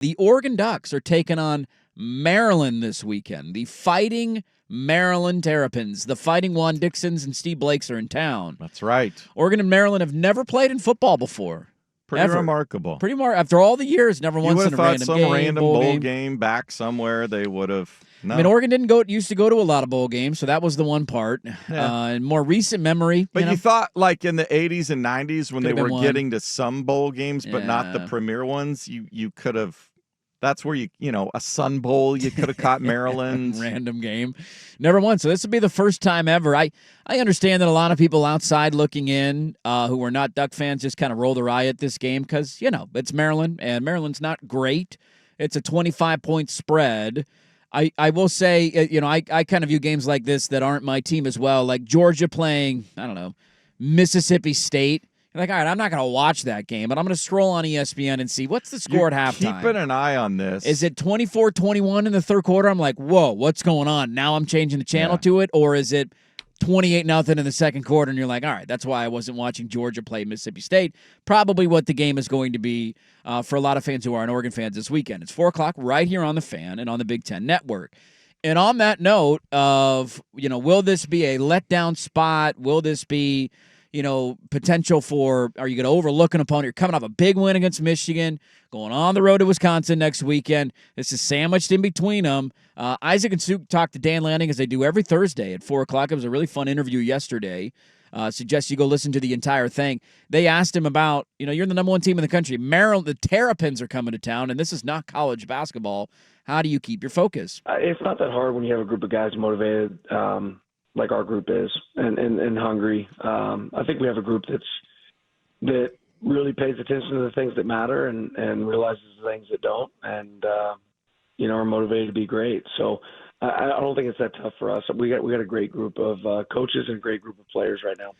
The Oregon Ducks are taking on Maryland this weekend. The Fighting Maryland Terrapins. The Fighting Juan Dixons and Steve Blakes are in town. That's right. Oregon and Maryland have never played in football before. Pretty remarkable. After all the years, never once in a random game. Some random bowl game back somewhere they would have. No. I mean, Oregon used to go to a lot of bowl games, so that was the one part. Yeah. In more recent memory. But you thought, like, in the 80s and 90s when they were getting to some bowl games, but not the premier ones, you could have. That's where a Sun Bowl, you could have caught Maryland. Random game. Never won. So this would be the first time ever. I understand that a lot of people outside looking in who are not Duck fans just kind of roll their eye at this game because, it's Maryland, and Maryland's not great. It's a 25-point spread. I will say, I kind of view games like this that aren't my team as well, like Georgia playing, I don't know, Mississippi State. You're like, all right, I'm not going to watch that game, but I'm going to scroll on ESPN and see what's the score at halftime. Keeping an eye on this. Is it 24-21 in the third quarter? I'm like, whoa, what's going on? Now I'm changing the channel to it, or is it 28-0 in the second quarter? And you're like, all right, that's why I wasn't watching Georgia play Mississippi State. Probably what the game is going to be for a lot of fans who aren't Oregon fans this weekend. It's 4 o'clock right here on the Fan and on the Big Ten Network. And on that note of, will this be a letdown spot? Will this be potential for, are you going to overlook an opponent? You're coming off a big win against Michigan, going on the road to Wisconsin next weekend. This is sandwiched in between them. Isaac and Suk talked to Dan Lanning as they do every Thursday at 4 o'clock. It was a really fun interview yesterday. Suggest you go listen to the entire thing. They asked him about, you're the number one team in the country. Maryland, the Terrapins are coming to town, and this is not college basketball. How do you keep your focus? It's not that hard when you have a group of guys motivated, like our group is, and hungry. I think we have a group that really pays attention to the things that matter and realizes the things that don't, and are motivated to be great. So I don't think it's that tough for us. We got a great group of coaches and a great group of players right now.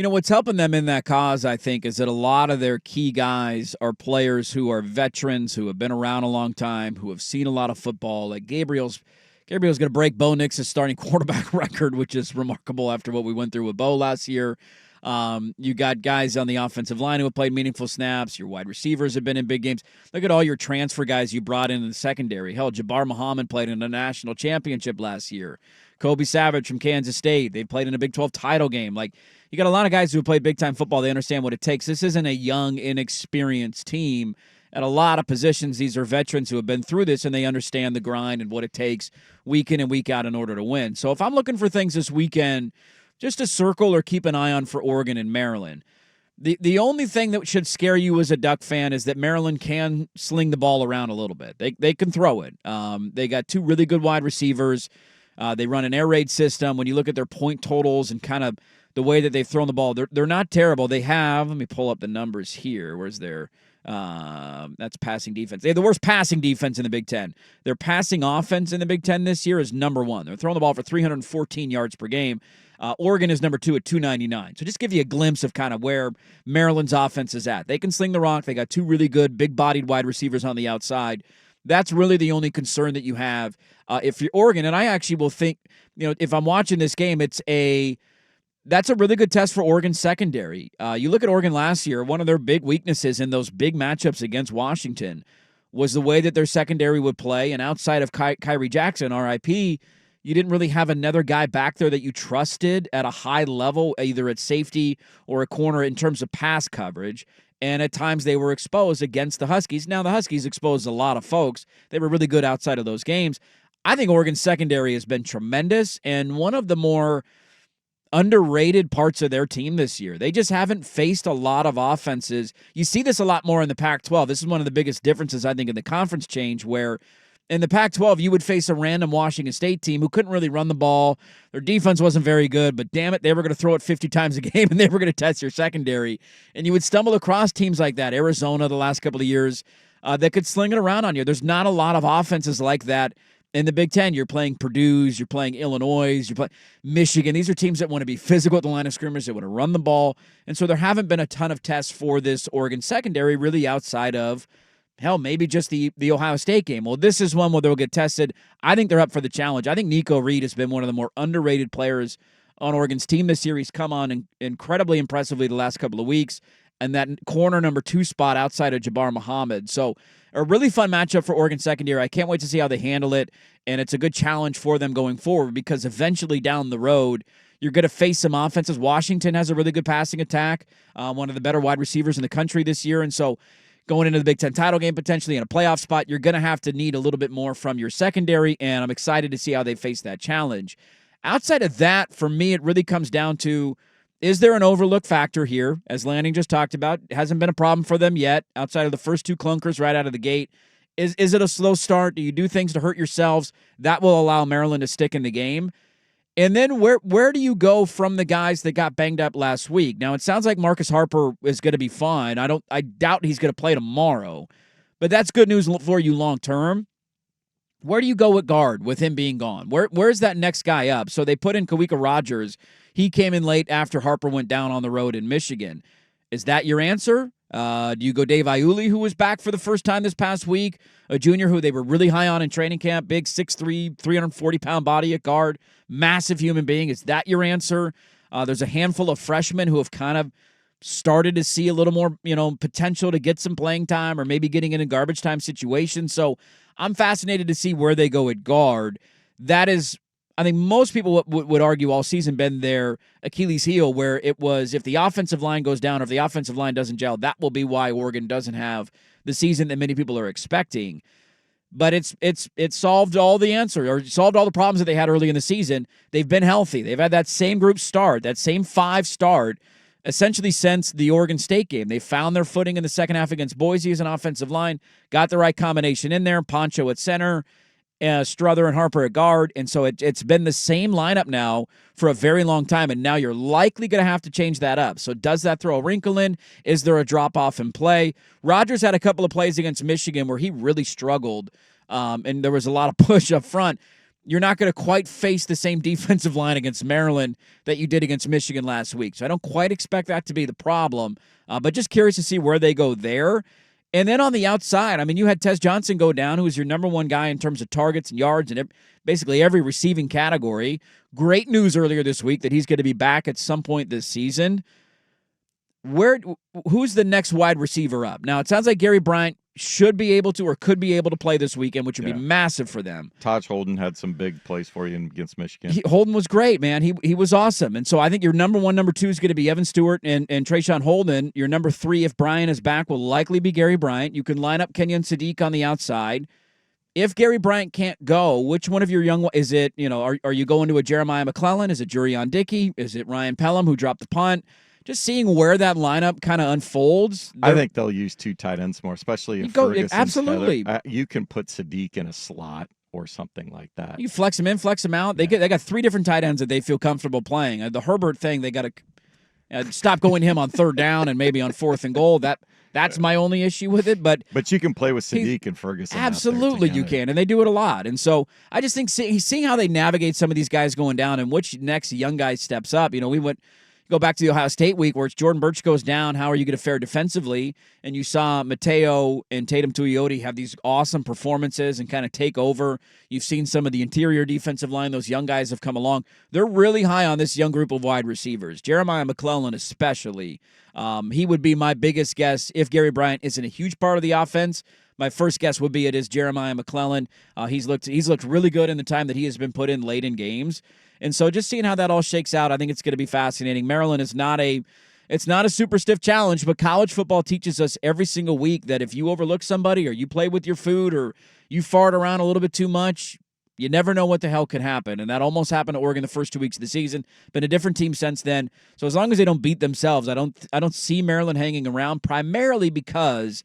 What's helping them in that cause, I think, is that a lot of their key guys are players who are veterans, who have been around a long time, who have seen a lot of football. Like Gabriel's going to break Bo Nix's starting quarterback record, which is remarkable after what we went through with Bo last year. You got guys on the offensive line who have played meaningful snaps. Your wide receivers have been in big games. Look at all your transfer guys you brought in the secondary. Hell, Jabbar Muhammad played in a national championship last year. Kobe Savage from Kansas State. They played in a Big 12 title game. Like, you got a lot of guys who have played big-time football. They understand what it takes. This isn't a young, inexperienced team. At a lot of positions, these are veterans who have been through this, and they understand the grind and what it takes week in and week out in order to win. So if I'm looking for things this weekend, just to circle or keep an eye on for Oregon and Maryland, the only thing that should scare you as a Duck fan is that Maryland can sling the ball around a little bit. They can throw it. They got two really good wide receivers. They run an air raid system. When you look at their point totals and kind of the way that they've thrown the ball, they're not terrible. They have, let me pull up the numbers here. Where's their that's passing defense. They have the worst passing defense in the Big Ten. Their passing offense in the Big Ten this year is number one. They're throwing the ball for 314 yards per game. Oregon is number two at 299. So just give you a glimpse of kind of where Maryland's offense is at. They can sling the rock. They got two really good, big-bodied wide receivers on the outside. That's really the only concern that you have if you're Oregon. And I actually will think, if I'm watching this game, that's a really good test for Oregon's secondary. You look at Oregon last year, one of their big weaknesses in those big matchups against Washington was the way that their secondary would play. And outside of Kyrie Jackson, RIP, you didn't really have another guy back there that you trusted at a high level, either at safety or a corner in terms of pass coverage. And at times they were exposed against the Huskies. Now, the Huskies exposed a lot of folks. They were really good outside of those games. I think Oregon's secondary has been tremendous, and one of the more underrated parts of their team this year. They just haven't faced a lot of offenses. You see this a lot more in the Pac-12. This is one of the biggest differences, I think, in the conference change, where in the Pac-12, you would face a random Washington State team who couldn't really run the ball. Their defense wasn't very good, but damn it, they were going to throw it 50 times a game, and they were going to test your secondary. And you would stumble across teams like that, Arizona the last couple of years, that could sling it around on you. There's not a lot of offenses like that in the Big Ten. You're playing Purdue's, you're playing Illinois, you're playing Michigan. These are teams that want to be physical at the line of scrimmage, they want to run the ball. And so there haven't been a ton of tests for this Oregon secondary really outside of, hell, maybe just the Ohio State game. Well, this is one where they'll get tested. I think they're up for the challenge. I think Nico Reed has been one of the more underrated players on Oregon's team this year. He's come on incredibly impressively the last couple of weeks. and that corner number 2 spot outside of Jabbar Muhammad. So a really fun matchup for Oregon secondary. I can't wait to see how they handle it, and it's a good challenge for them going forward because eventually down the road, you're going to face some offenses. Washington has a really good passing attack, one of the better wide receivers in the country this year, and so going into the Big Ten title game potentially in a playoff spot, you're going to have to need a little bit more from your secondary, and I'm excited to see how they face that challenge. Outside of that, for me, it really comes down to, is there an overlook factor here? As Lanning just talked about, it hasn't been a problem for them yet, outside of the first 2 clunkers right out of the gate. Is it a slow start? Do you do things to hurt yourselves? That will allow Maryland to stick in the game. And then where do you go from the guys that got banged up last week? Now, it sounds like Marcus Harper is going to be fine. I doubt he's going to play tomorrow, but that's good news for you long term. Where do you go at guard with him being gone? Where's that next guy up? So they put in Kawika Rogers. He came in late after Harper went down on the road in Michigan. Is that your answer? Do you go Dave Iuli, who was back for the first time this past week, a junior who they were really high on in training camp, big 6'3", 340-pound body at guard, massive human being. Is that your answer? There's a handful of freshmen who have kind of started to see a little more, potential to get some playing time or maybe getting in a garbage time situation. So I'm fascinated to see where they go at guard. That is, I think most people would argue all season been their Achilles heel, where it was if the offensive line goes down or if the offensive line doesn't gel, that will be why Oregon doesn't have the season that many people are expecting. But it's solved all the answer, or solved all the problems that they had early in the season. They've been healthy. They've had that same group start, that same 5 start, essentially since the Oregon State game. They found their footing in the second half against Boise as an offensive line, got the right combination in there, Poncho at center, Strother and Harper at guard, and so it's been the same lineup now for a very long time, and now you're likely going to have to change that up. So does that throw a wrinkle in? Is there a drop-off in play? Rogers had a couple of plays against Michigan where he really struggled, and there was a lot of push up front. You're not going to quite face the same defensive line against Maryland that you did against Michigan last week, so I don't quite expect that to be the problem, but just curious to see where they go there. And then on the outside, I mean, you had Tez Johnson go down, who was your number 1 guy in terms of targets and yards and basically every receiving category. Great news earlier this week that he's going to be back at some point this season. Who's the next wide receiver up? Now, it sounds like Gary Bryant should be able to or could be able to play this weekend, which would be massive for them. Taj Holden had some big plays for you against Michigan. Holden was great, man. He was awesome. And so I think your number 1, number 2 is going to be Evan Stewart and Trayshawn Holden. Your number 3, if Bryant is back, will likely be Gary Bryant. You can line up Kenyon Sadiq on the outside. If Gary Bryant can't go, which one of your young – is it, are you going to a Jeremiah McClellan? Is it Jurion Dickey? Is it Ryan Pelham who dropped the punt? Just seeing where that lineup kind of unfolds. I think they'll use 2 tight ends more, especially if Ferguson's absolutely. You can put Sadiq in a slot or something like that. You flex him in, flex him out. They got 3 different tight ends that they feel comfortable playing. The Herbert thing, they got to stop going to him on 3rd down and maybe on 4th and goal. That's my only issue with it. But you can play with Sadiq and Ferguson. Absolutely, you can, and they do it a lot. And so I just think seeing how they navigate some of these guys going down and which next young guy steps up. Go back to the Ohio State week where it's Jordan Birch goes down. How are you going to fare defensively? And you saw Mateo and Tatum Tuioti have these awesome performances and kind of take over. You've seen some of the interior defensive line. Those young guys have come along. They're really high on this young group of wide receivers. Jeremiah McClellan especially. He would be my biggest guess if Gary Bryant isn't a huge part of the offense. My first guess would be it is Jeremiah McClellan. He's looked really good in the time that he has been put in late in games. And so just seeing how that all shakes out, I think it's going to be fascinating. Maryland is not a super stiff challenge, but college football teaches us every single week that if you overlook somebody or you play with your food or you fart around a little bit too much, you never know what the hell could happen. And that almost happened to Oregon the first 2 weeks of the season. Been a different team since then. So as long as they don't beat themselves, I don't see Maryland hanging around, primarily because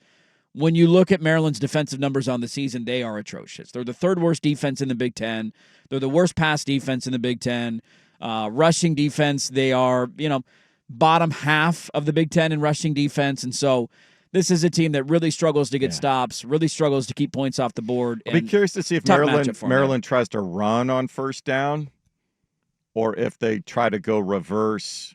when you look at Maryland's defensive numbers on the season, they are atrocious. They're the 3rd worst defense in the Big Ten. They're the worst pass defense in the Big Ten. Rushing defense, they are, bottom half of the Big Ten in rushing defense. And so this is a team that really struggles to get stops, really struggles to keep points off the board. I'll be curious to see if Maryland tries to run on 1st down or if they try to go reverse,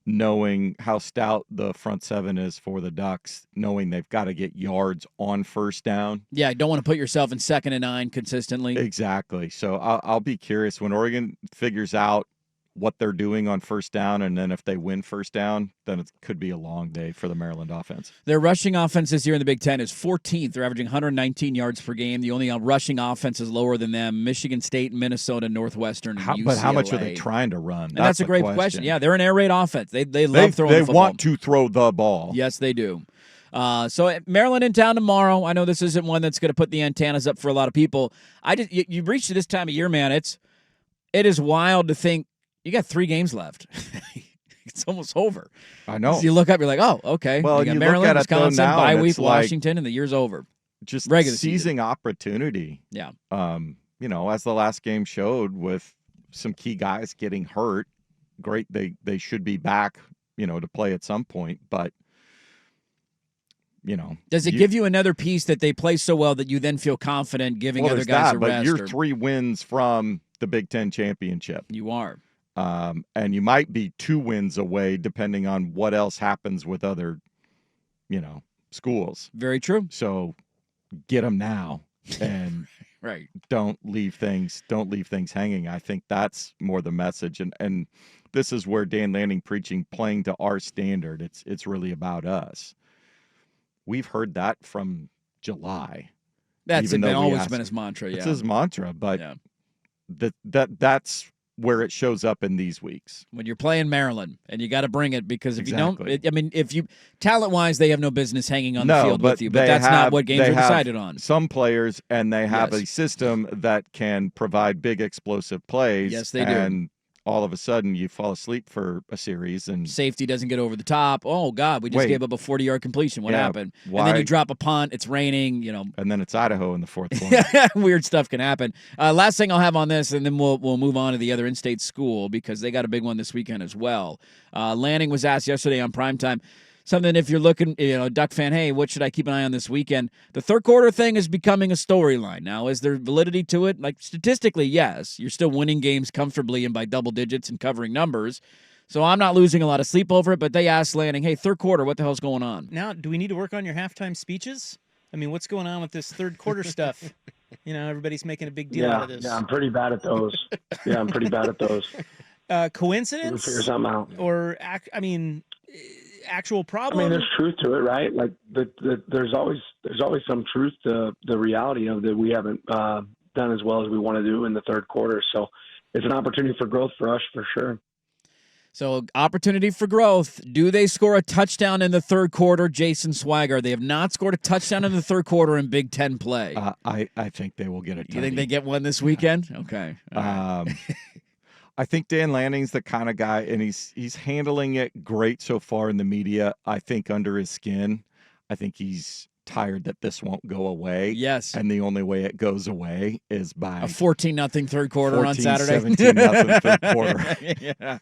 knowing how stout the front 7 is for the Ducks, knowing they've got to get yards on 1st down. Yeah, you don't want to put yourself in 2nd and 9 consistently. Exactly. So I'll be curious when Oregon figures out what they're doing on first down, and then if they win first down, then it could be a long day for the Maryland offense. Their rushing offense this year in the Big Ten is 14th. They're averaging 119 yards per game. The only rushing offense is lower than them: Michigan State, Minnesota, Northwestern, and UCLA. But how much are they trying to run? And that's a great question. Yeah, they're an air raid offense. They love throwing the football. They want to throw the ball. Yes, they do. So Maryland in town tomorrow. I know this isn't one that's going to put the antennas up for a lot of people. You reached this time of year, man. It is wild to think you got 3 games left. It's almost over. I know. So you look up, you're like, oh, okay. Well, you got you Maryland, look at Wisconsin, now, bye week, like Washington, and the year's over. Just regular seizing season. Opportunity. Yeah. As the last game showed, with some key guys getting hurt, great. They should be back, to play at some point, but. Does it give you another piece that they play so well that you then feel confident giving other guys a rest? But you're 3 wins from the Big Ten championship. You are. And you might be 2 wins away depending on what else happens with other, schools. Very true. So get them now and right. Don't leave things hanging. I think that's more the message. And this is where Dan Lanning preaching playing to our standard. It's really about us. We've heard that from July. That's always been his mantra. Yeah, it's his mantra, but that's where it shows up in these weeks. When you're playing Maryland, and you got to bring it, because if you don't, if you talent-wise, they have no business hanging on the field with you. But that's not what games are decided on. Some players, and they have a system that can provide big explosive plays. Yes, they do. And all of a sudden, you fall asleep for a series, and safety doesn't get over the top. Oh God, we just gave up a 40-yard completion. What happened? Why? And then you drop a punt. It's raining. And then it's Idaho in the fourth quarter. Weird stuff can happen. Last thing I'll have on this, and then we'll move on to the other in-state school, because they got a big one this weekend as well. Lanning was asked yesterday on primetime. Something, if you're looking, Duck fan, hey, what should I keep an eye on this weekend? The third quarter thing is becoming a storyline now. Is there validity to it? Like, statistically, yes. You're still winning games comfortably and by double digits and covering numbers. So I'm not losing a lot of sleep over it, but they asked Lanning, hey, third quarter, what the hell's going on? Now, do we need to work on your halftime speeches? I mean, what's going on with this third quarter stuff? Everybody's making a big deal out of this. Yeah, I'm pretty bad at those. Coincidence? We'll figure something out. Or, actual problem? There's truth to it, right? Like there's always some truth to the reality of that we haven't done as well as we want to do in the third quarter. So it's an opportunity for growth for us, for sure. So opportunity for growth. Do they score a touchdown in the third quarter, Jason Swagger? They have not scored a touchdown in the third quarter in Big Ten play. I think they will get a touchdown. You think they get one this weekend? Okay. I think Dan Lanning's the kind of guy, and he's handling it great so far in the media. I think under his skin, I think he's tired that this won't go away. Yes. And the only way it goes away is by a 14-0 third quarter on Saturday. 17-0 third quarter. Yeah.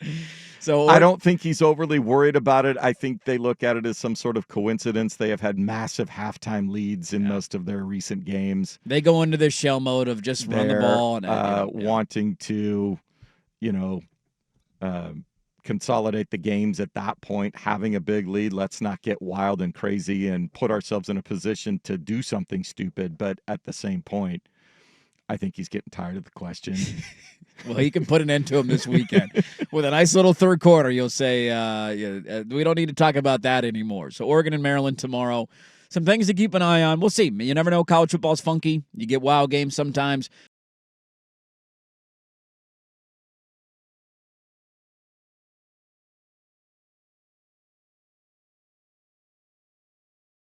So I don't think he's overly worried about it. I think they look at it as some sort of coincidence. They have had massive halftime leads in most of their recent games. They go into this shell mode of just run the ball and wanting to consolidate the games at that point, having a big lead. Let's not get wild and crazy and put ourselves in a position to do something stupid. But at the same point, I think he's getting tired of the question. Well, he can put an end to him this weekend with a nice little third quarter. You'll say, we don't need to talk about that anymore. So Oregon and Maryland tomorrow. Some things to keep an eye on. We'll see. You never know. College football's funky. You get wild games sometimes.